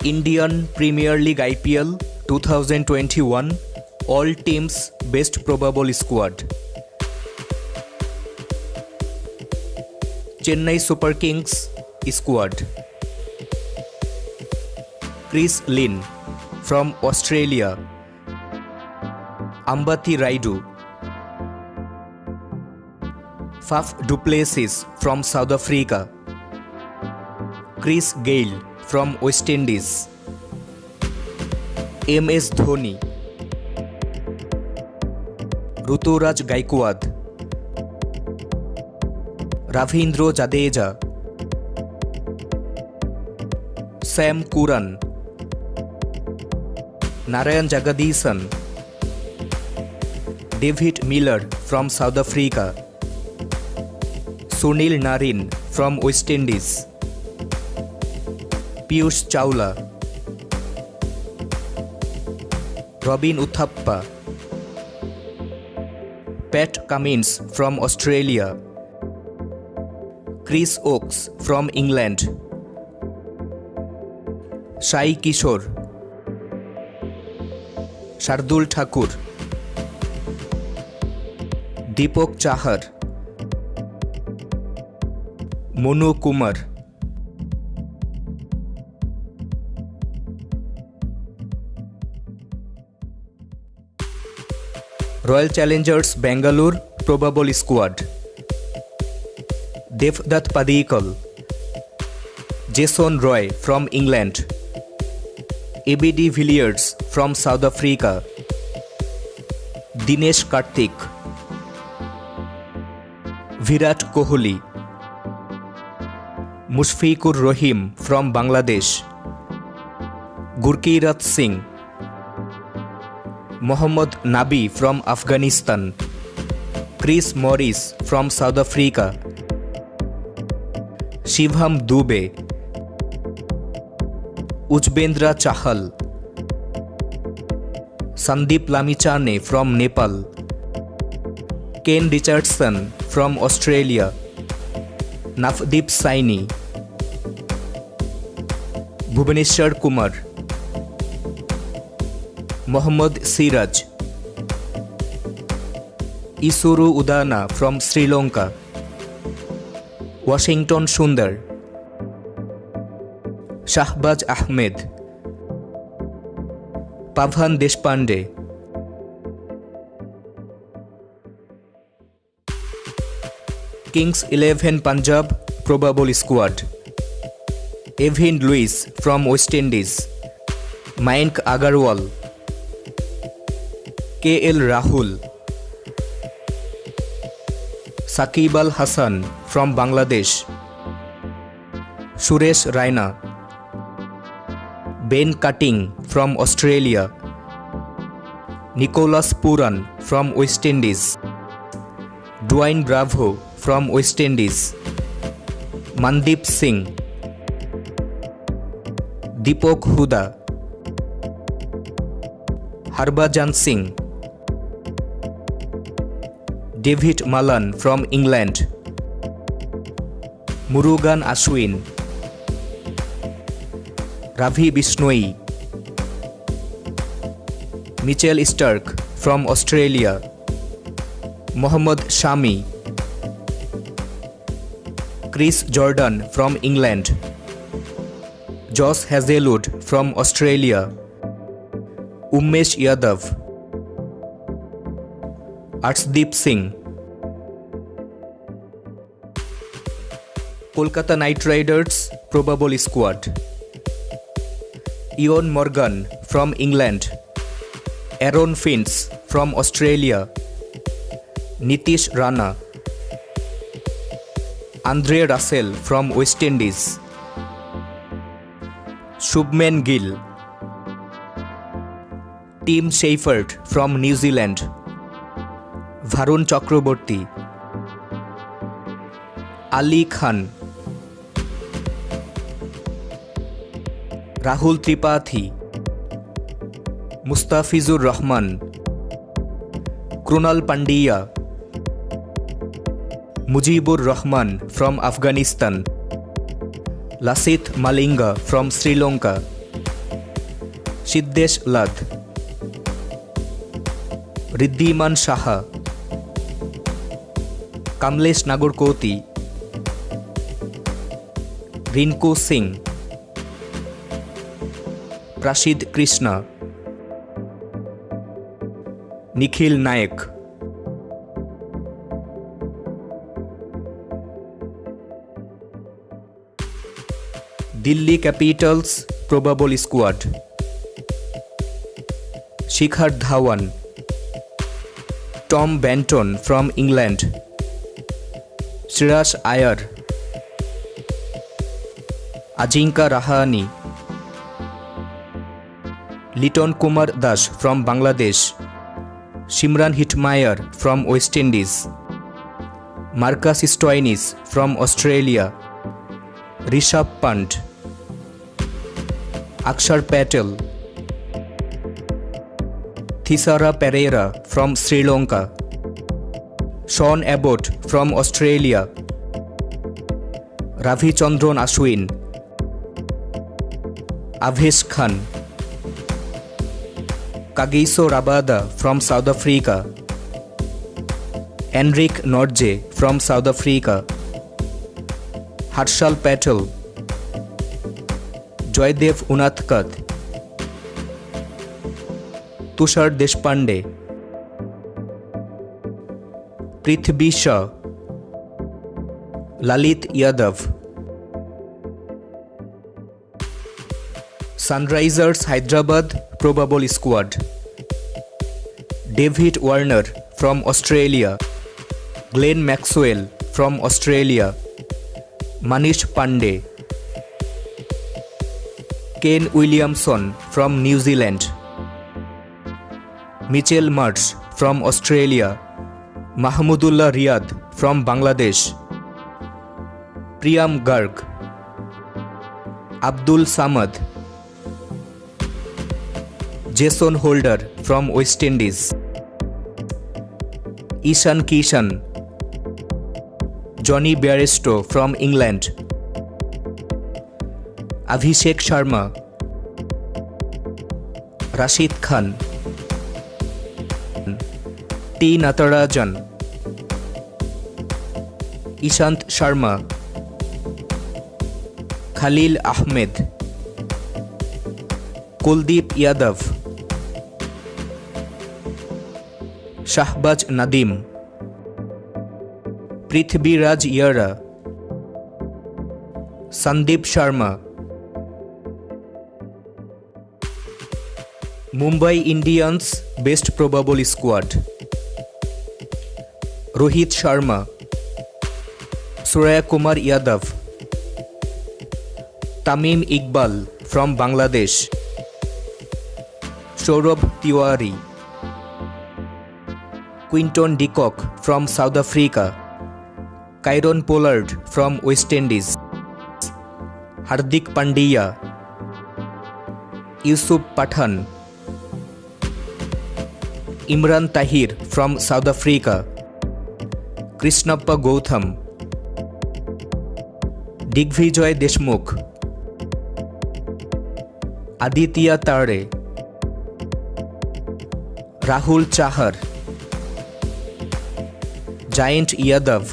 Indian Premier League IPL 2021 All Teams Best Probable Squad. Chennai Super Kings Squad. Chris Lynn from Australia. Ambati Rayudu. Faf du Plessis from South Africa. Chris Gayle from West Indies. MS Dhoni. Ruturaj Gaikwad. Ravindra Jadeja. Sam Curran. Narayan Jagadisan. David Miller from South Africa. Sunil Narine from West Indies. Piyush Chawla. Robin Uthappa. Pat Cummins from Australia. Chris Oakes from England. Sai Kishore. Shardul Thakur. Deepak Chahar. Monu Kumar. Royal Challengers Bangalore Probable Squad. Devdutt Padikkal. Jason Roy from England. AB de Villiers from South Africa. Dinesh Karthik. Virat Kohli. Mushfiqur Rahim from Bangladesh. Gurkeerat Singh. Mohammad Nabi from Afghanistan. Chris Morris from South Africa. Shivam Dube. Ujbendra Chahal. Sandeep Lamichhane from Nepal. Ken Richardson from Australia. Navdeep Saini. Bhubaneswar Kumar. Mohammad Siraj. Isuru Udana from Sri Lanka. Washington Sundar. Shahbaz Ahmed. Pavan Deshpande. Kings 11 Punjab Probable Squad. Evan Lewis from West Indies. Mayank Agarwal. KL Rahul. Saqib Al Hasan from Bangladesh. Suresh Raina. Ben Cutting from Australia. Nicholas Pooran from West Indies. Dwayne Bravo from West Indies. Mandeep Singh. Deepak Huda. Harbhajan Singh. David Malan from England. Murugan Ashwin. Ravi Bishnoi. Mitchell Starc from Australia. Mohammad Shami. Chris Jordan from England. Josh Hazlewood from Australia. Umesh Yadav. Arshdeep Singh. Kolkata Knight Riders Probable Squad. Eoin Morgan from England. Aaron Finch from Australia. Nitish Rana. Andre Russell from West Indies. Shubman Gill. Tim Shepherd from New Zealand. Varun Chakraborty. Ali Khan. Rahul Tripathi. Mustafizur Rahman. Krunal Pandya. Mujibur Rahman from Afghanistan. Lasith Malinga from Sri Lanka. Siddhesh Lad, Wriddhiman Saha, Kamlesh Nagarkoti, Rinku Singh, Prasidh Krishna, Nikhil Naik. Delhi Capitals probable squad: Shikhar Dhawan, Tom Banton from England, Shreyas Iyer, Ajinkya Rahane, Liton Kumar Das from Bangladesh, Shimron Hetmyer from West Indies, Marcus Stoinis from Australia, Rishabh Pant, Axar Patel, Thisara Perera from Sri Lanka, Sean Abbott from Australia, Ravichandran Ashwin, Avesh Khan, Kagiso Rabada from South Africa, Anrich Nortje from South Africa, Harshal Patel, Jaydev Unadkat, Tushar Deshpande, Prithvi Shaw, Lalit Yadav. Sunrisers Hyderabad probable squad: David Warner from Australia, Glenn Maxwell from Australia, Manish Pandey, Kane Williamson from New Zealand, Mitchell Marsh from Australia, Mahmudullah Riyad from Bangladesh, Priyam Garg, Abdul Samad, Jason Holder from West Indies, Ishan Kishan, Jonny Bairstow from England, Abhishek Sharma, Rashid Khan, T Natarajan, Ishant Sharma, Khaleel Ahmed, Kuldeep Yadav, Shahbaz Nadeem, Prithviraj Yarra, Sandeep Sharma. Mumbai Indians best probable squad: Rohit Sharma, Surya Kumar Yadav, Tamim Iqbal from Bangladesh, Saurabh Tiwary, Quinton de Kock from South Africa, Kieron Pollard from West Indies, Hardik Pandya, Yusuf Pathan, Imran Tahir from South Africa, Krishnappa Gowtham, Digvijay Deshmukh, Aditya Tare, Rahul Chahar, Jayant Yadav,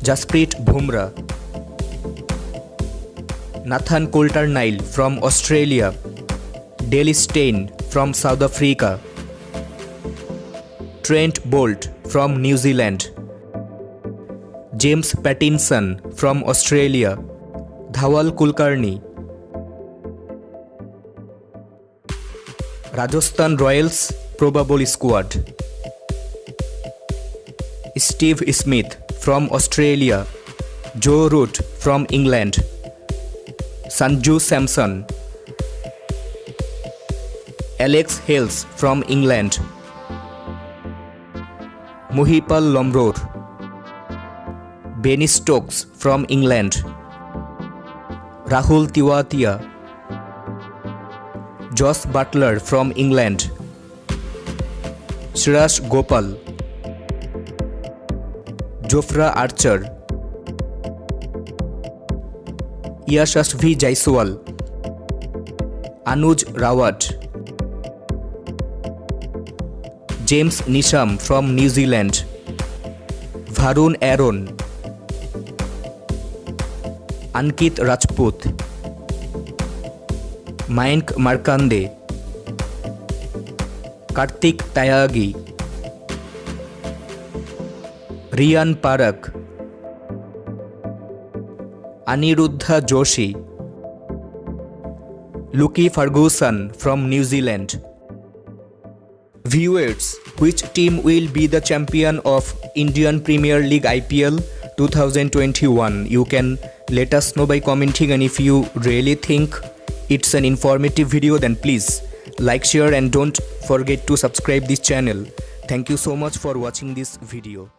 Jasprit Bumrah, Nathan Coulter-Nile from Australia, Dale Steyn from South Africa, Trent Boult from New Zealand, James Pattinson from Australia, Dhawal Kulkarni. Rajasthan Royals probable squad: Steve Smith from Australia, Joe Root from England, Sanju Samson, Alex Hales from England, Mahipal Lomror, Ben Stokes from England, Rahul Tewatia, Jos Buttler from England, Shreyas Gopal, Jofra Archer, Yashasvi Jaiswal, Anuj Rawat, James Nisham from New Zealand, Varun Aaron, Ankit Rajput, Mayank Markande, Kartik Tyagi, Riyan Parak, Aniruddha Joshi, Lucky Ferguson from New Zealand. Viewers, which team will be the champion of Indian Premier League IPL 2021? You can let us know by commenting, and if you really think it's an informative video, then please like, share and don't forget to subscribe this channel. Thank you so much for watching this video.